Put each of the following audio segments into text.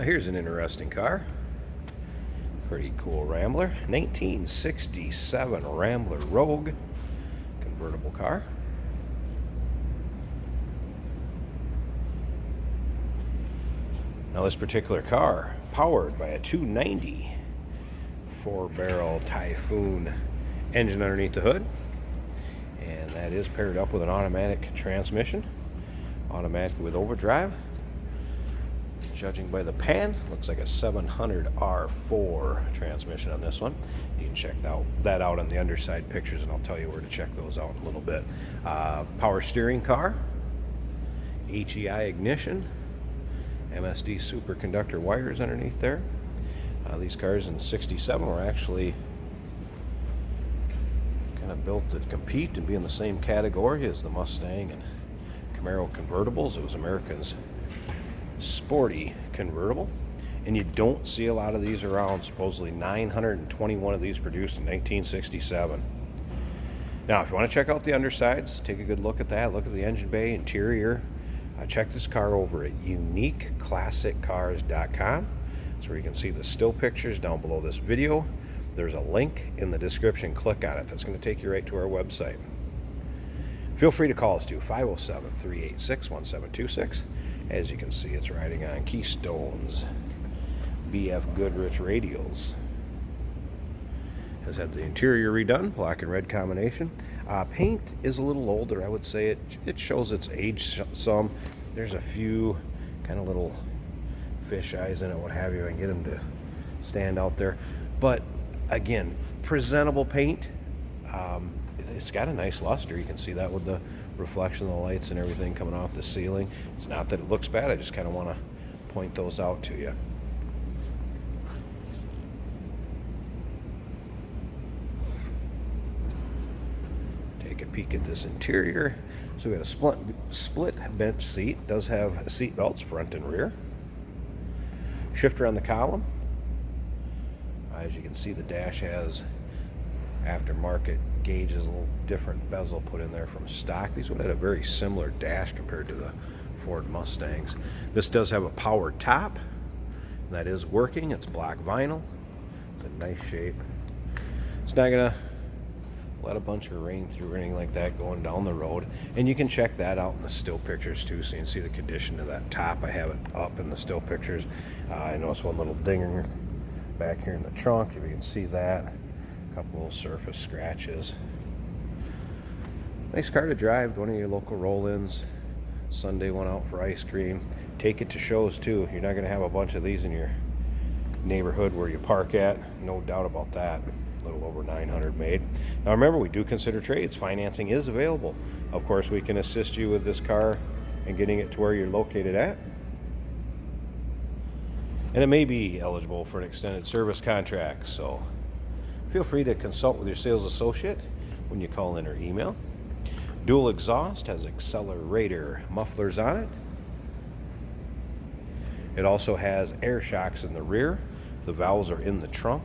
Here's an interesting car. Pretty cool Rambler. 1967 Rambler Rogue. Convertible car. Now this particular car, powered by a 290 4-barrel Typhoon engine underneath the hood. And that is paired up with an automatic transmission. Automatic with overdrive. Judging by the pan, looks like a 700R4 transmission on this one. You can check that out on the underside pictures, and I'll tell you where to check those out in a little bit. Power steering car, HEI ignition, MSD superconductor wires underneath there. These cars in '67 were actually kind of built to compete and be in the same category as the Mustang and Camaro convertibles. It was America's sporty convertible, and you don't see a lot of these around. Supposedly 921 of these produced in 1967. Now if you want to check out the undersides, take a good look at that, look at the engine bay, interior, check this car over at uniqueclassiccars.com. That's where you can see the still pictures down below this video. There's a link in the description. Click on it. That's going to take you right to our website. Feel free to call us too, 507-386-1726. As you can see, it's riding on Keystone's BF Goodrich radials. Has had the interior redone, black and red combination. Paint is a little older, I would say. It shows its age some. There's a few kind of little fish eyes in it, what have you, and get them to stand out there. But again, presentable paint. It's got a nice luster. You can see that with the reflection of the lights and everything coming off the ceiling. It's not that it looks bad, I just kind of want to point those out to you. Take a peek at this interior. So we got a split bench seat. It does have seat belts front and rear. Shifter on the column. As you can see, the dash has aftermarket gauges, a little different bezel put in there from stock. These would have a very similar dash compared to the Ford Mustangs. This does have a power top, and that is working. It's black vinyl. It's a nice shape. It's not gonna let a bunch of rain through or anything like that going down the road. And you can check that out in the still pictures too, so you can see the condition of that top. I have it up in the still pictures. I noticed one little dinger back here in the trunk, if you can see that. Couple little surface scratches. Nice car to drive, go to your local roll-ins. Sunday went out for ice cream. Take it to shows too. You're not going to have a bunch of these in your neighborhood where you park at, no doubt about that. A little over 900 made. Now remember, we do consider trades. Financing is available. Of course, we can assist you with this car and getting it to where you're located at. And it may be eligible for an extended service contract, so feel free to consult with your sales associate when you call in or email. Dual exhaust, has accelerator mufflers on it. It also has air shocks in the rear. The valves are in the trunk.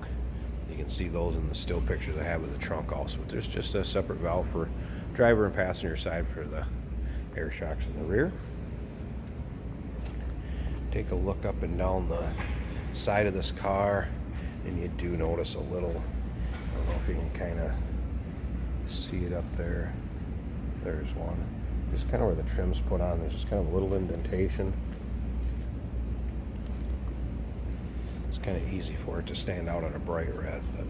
You can see those in the still pictures I have of the trunk also. But there's just a separate valve for driver and passenger side for the air shocks in the rear. Take a look up and down the side of this car, and you do notice a little, I don't know if you can kind of see it up there. There's one. Just kind of where the trim's put on, there's just kind of a little indentation. It's kind of easy for it to stand out on a bright red. But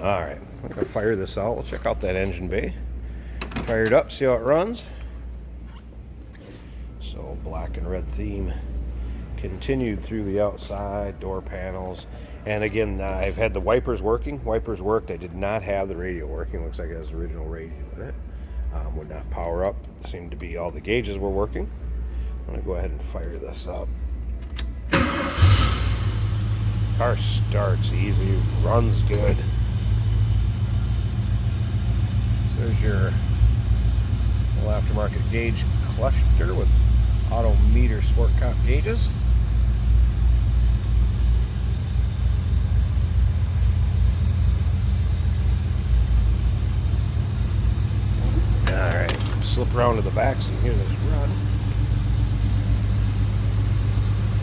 alright, I'm going to fire this out. We'll check out that engine bay. Fire it up, see how it runs. So black and red theme continued through the outside, door panels. And again, I've had the wipers working. Wipers worked. I did not have the radio working. Looks like it has the original radio in it. Would not power up. Seemed to be all the gauges were working. I'm going to go ahead and fire this up. Car starts easy, runs good. So there's your little aftermarket gauge cluster with auto meter sport comp gauges. Alright, slip around to the back so you can hear this run.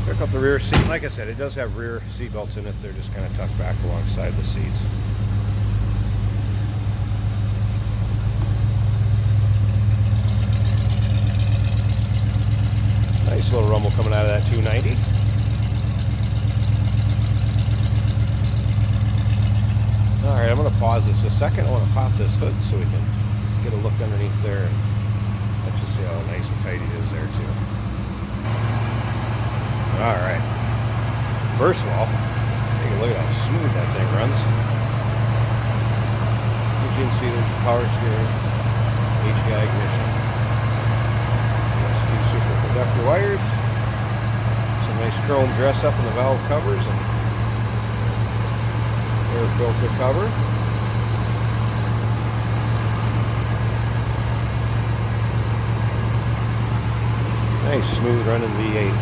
Pick up the rear seat. Like I said, it does have rear seat belts in it. They're just kind of tucked back alongside the seats. Nice little rumble coming out of that 290. Alright, I'm going to pause this a second. I want to pop this hood so we can get a look underneath there and let you see how nice and tight it is there too. Alright. First of all, take a look at how smooth that thing runs. As you can see, there's the power steering, HDI ignition. Super wires, some nice chrome dress up in the valve covers and air filter cover. Nice smooth running V8.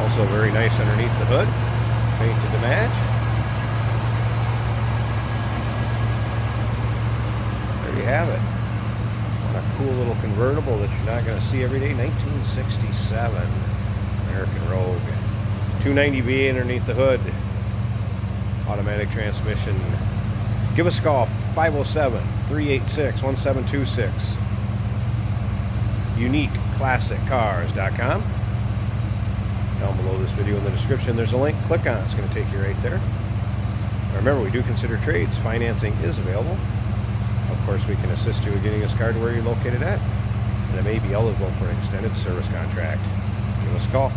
Also very nice underneath the hood, painted to match. There you have it. What a cool little convertible that you're not going to see every day. 1967 American Rogue. 290 V8 underneath the hood. Automatic transmission. Give us a call, 507-386-1726. UniqueClassicCars.com. Down below this video in the description, there's a link. Click on it. It's going to take you right there. Remember, we do consider trades. Financing is available. Of course, we can assist you in getting this car to where you're located at, and it may be eligible for an extended service contract. Give us a call.